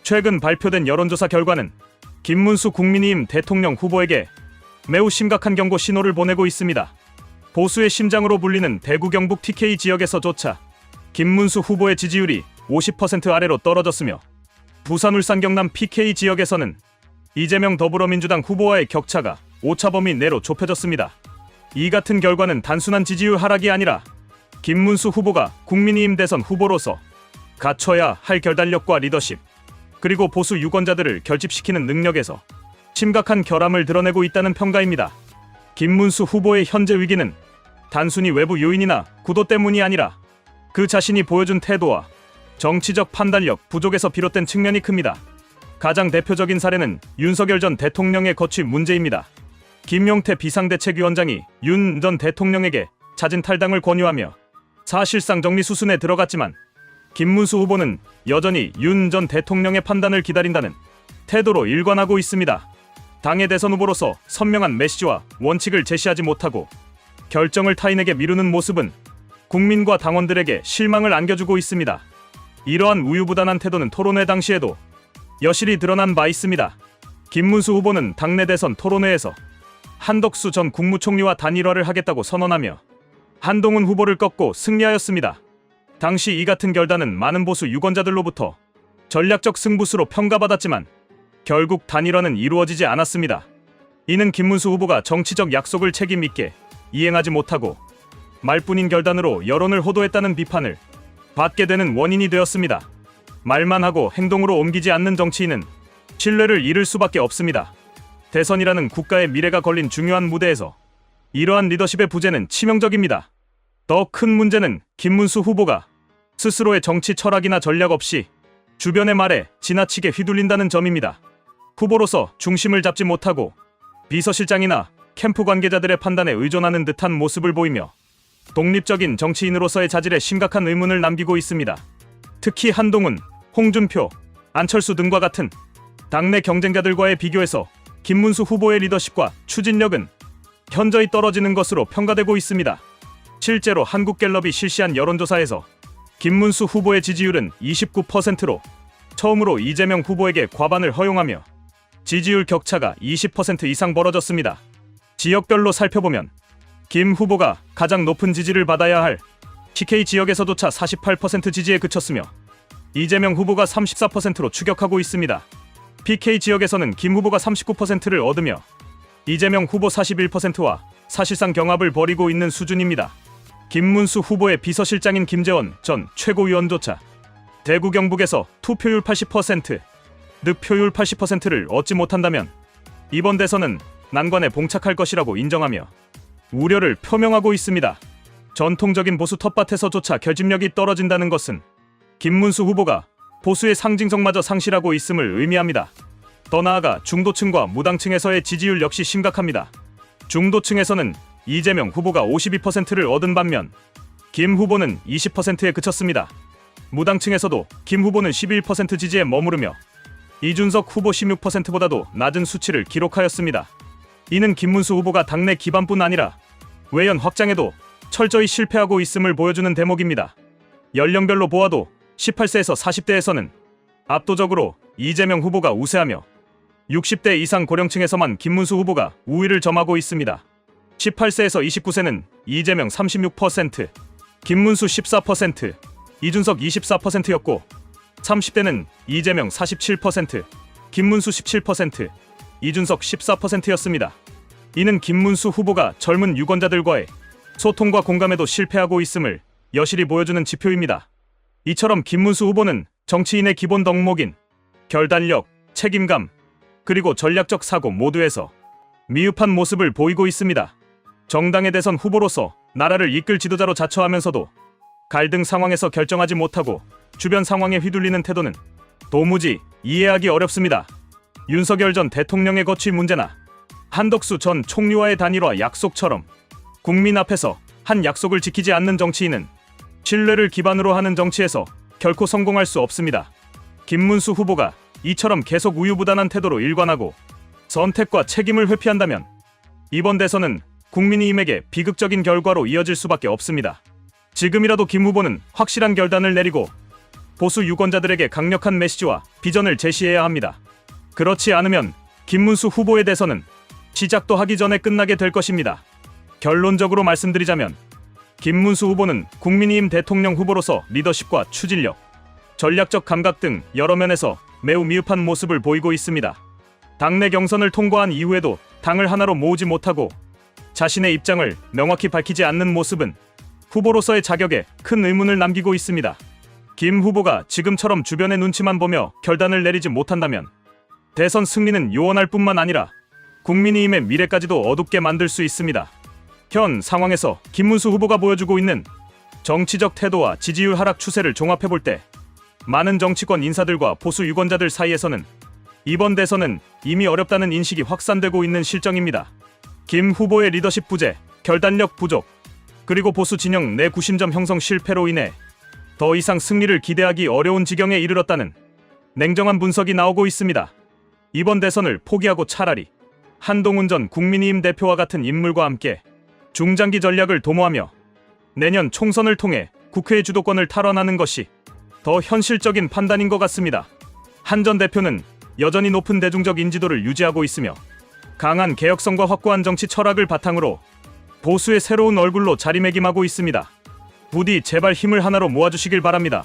최근 발표된 여론조사 결과는 김문수 국민의힘 대통령 후보에게 매우 심각한 경고 신호를 보내고 있습니다. 보수의 심장으로 불리는 대구 경북 TK 지역에서조차 김문수 후보의 지지율이 50% 아래로 떨어졌으며 부산 울산 경남 PK 지역에서는 이재명 더불어민주당 후보와의 격차가 오차 범위 내로 좁혀졌습니다. 이 같은 결과는 단순한 지지율 하락이 아니라 김문수 후보가 국민의힘 대선 후보로서 갖춰야 할 결단력과 리더십, 그리고 보수 유권자들을 결집시키는 능력에서 심각한 결함을 드러내고 있다는 평가입니다. 김문수 후보의 현재 위기는 단순히 외부 요인이나 구도 때문이 아니라 그 자신이 보여준 태도와 정치적 판단력 부족에서 비롯된 측면이 큽니다. 가장 대표적인 사례는 윤석열 전 대통령의 거취 문제입니다. 김용태 비상대책위원장이 윤 전 대통령에게 자진 탈당을 권유하며 사실상 정리 수순에 들어갔지만 김문수 후보는 여전히 윤 전 대통령의 판단을 기다린다는 태도로 일관하고 있습니다. 당의 대선 후보로서 선명한 메시지와 원칙을 제시하지 못하고 결정을 타인에게 미루는 모습은 국민과 당원들에게 실망을 안겨주고 있습니다. 이러한 우유부단한 태도는 토론회 당시에도 여실히 드러난 바 있습니다. 김문수 후보는 당내 대선 토론회에서 한덕수 전 국무총리와 단일화를 하겠다고 선언하며 한동훈 후보를 꺾고 승리하였습니다. 당시 이 같은 결단은 많은 보수 유권자들로부터 전략적 승부수로 평가받았지만 결국 단일화는 이루어지지 않았습니다. 이는 김문수 후보가 정치적 약속을 책임 있게 이행하지 못하고 말뿐인 결단으로 여론을 호도했다는 비판을 받게 되는 원인이 되었습니다. 말만 하고 행동으로 옮기지 않는 정치인은 신뢰를 잃을 수밖에 없습니다. 대선이라는 국가의 미래가 걸린 중요한 무대에서 이러한 리더십의 부재는 치명적입니다. 더 큰 문제는 김문수 후보가 스스로의 정치 철학이나 전략 없이 주변의 말에 지나치게 휘둘린다는 점입니다. 후보로서 중심을 잡지 못하고 비서실장이나 캠프 관계자들의 판단에 의존하는 듯한 모습을 보이며 독립적인 정치인으로서의 자질에 심각한 의문을 남기고 있습니다. 특히 한동훈, 홍준표, 안철수 등과 같은 당내 경쟁자들과의 비교해서 김문수 후보의 리더십과 추진력은 현저히 떨어지는 것으로 평가되고 있습니다. 실제로 한국갤럽이 실시한 여론조사에서 김문수 후보의 지지율은 29%로 처음으로 이재명 후보에게 과반을 허용하며 지지율 격차가 20% 이상 벌어졌습니다. 지역별로 살펴보면 김 후보가 가장 높은 지지를 받아야 할 TK 지역에서조차 48% 지지에 그쳤으며 이재명 후보가 34%로 추격하고 있습니다. PK 지역에서는 김 후보가 39%를 얻으며 이재명 후보 41%와 사실상 경합을 벌이고 있는 수준입니다. 김문수 후보의 비서실장인 김재원 전 최고위원조차 대구 경북에서 투표율 80%, 득표율 80%를 얻지 못한다면 이번 대선은 난관에 봉착할 것이라고 인정하며 우려를 표명하고 있습니다. 전통적인 보수 텃밭에서조차 결집력이 떨어진다는 것은 김문수 후보가 보수의 상징성마저 상실하고 있음을 의미합니다. 더 나아가 중도층과 무당층에서의 지지율 역시 심각합니다. 중도층에서는 이재명 후보가 52%를 얻은 반면 김 후보는 20%에 그쳤습니다. 무당층에서도 김 후보는 11% 지지에 머무르며 이준석 후보 16%보다도 낮은 수치를 기록하였습니다. 이는 김문수 후보가 당내 기반뿐 아니라 외연 확장에도 철저히 실패하고 있음을 보여주는 대목입니다. 연령별로 보아도 18세에서 40대에서는 압도적으로 이재명 후보가 우세하며 60대 이상 고령층에서만 김문수 후보가 우위를 점하고 있습니다. 18세에서 29세는 이재명 36%, 김문수 14%, 이준석 24%였고 30대는 이재명 47%, 김문수 17%, 이준석 14%였습니다. 이는 김문수 후보가 젊은 유권자들과의 소통과 공감에도 실패하고 있음을 여실히 보여주는 지표입니다. 이처럼 김문수 후보는 정치인의 기본 덕목인 결단력, 책임감, 그리고 전략적 사고 모두에서 미흡한 모습을 보이고 있습니다. 정당의 대선 후보로서 나라를 이끌 지도자로 자처하면서도 갈등 상황에서 결정하지 못하고 주변 상황에 휘둘리는 태도는 도무지 이해하기 어렵습니다. 윤석열 전 대통령의 거취 문제나 한덕수 전 총리와의 단일화 약속처럼 국민 앞에서 한 약속을 지키지 않는 정치인은 신뢰를 기반으로 하는 정치에서 결코 성공할 수 없습니다. 김문수 후보가 이처럼 계속 우유부단한 태도로 일관하고 선택과 책임을 회피한다면 이번 대선은 국민의힘에게 비극적인 결과로 이어질 수밖에 없습니다. 지금이라도 김 후보는 확실한 결단을 내리고 보수 유권자들에게 강력한 메시지와 비전을 제시해야 합니다. 그렇지 않으면 김문수 후보에 대해서는 시작도 하기 전에 끝나게 될 것입니다. 결론적으로 말씀드리자면 김문수 후보는 국민의힘 대통령 후보로서 리더십과 추진력, 전략적 감각 등 여러 면에서 매우 미흡한 모습을 보이고 있습니다. 당내 경선을 통과한 이후에도 당을 하나로 모으지 못하고 자신의 입장을 명확히 밝히지 않는 모습은 후보로서의 자격에 큰 의문을 남기고 있습니다. 김 후보가 지금처럼 주변의 눈치만 보며 결단을 내리지 못한다면 대선 승리는 요원할 뿐만 아니라 국민의힘의 미래까지도 어둡게 만들 수 있습니다. 현 상황에서 김문수 후보가 보여주고 있는 정치적 태도와 지지율 하락 추세를 종합해볼 때 많은 정치권 인사들과 보수 유권자들 사이에서는 이번 대선은 이미 어렵다는 인식이 확산되고 있는 실정입니다. 김 후보의 리더십 부재, 결단력 부족, 그리고 보수 진영 내 구심점 형성 실패로 인해 더 이상 승리를 기대하기 어려운 지경에 이르렀다는 냉정한 분석이 나오고 있습니다. 이번 대선을 포기하고 차라리 한동훈 전 국민의힘 대표와 같은 인물과 함께 중장기 전략을 도모하며 내년 총선을 통해 국회 주도권을 탈환하는 것이 더 현실적인 판단인 것 같습니다. 한 전 대표는 여전히 높은 대중적 인지도를 유지하고 있으며 강한 개혁성과 확고한 정치 철학을 바탕으로 보수의 새로운 얼굴로 자리매김하고 있습니다. 부디 제발 힘을 하나로 모아주시길 바랍니다.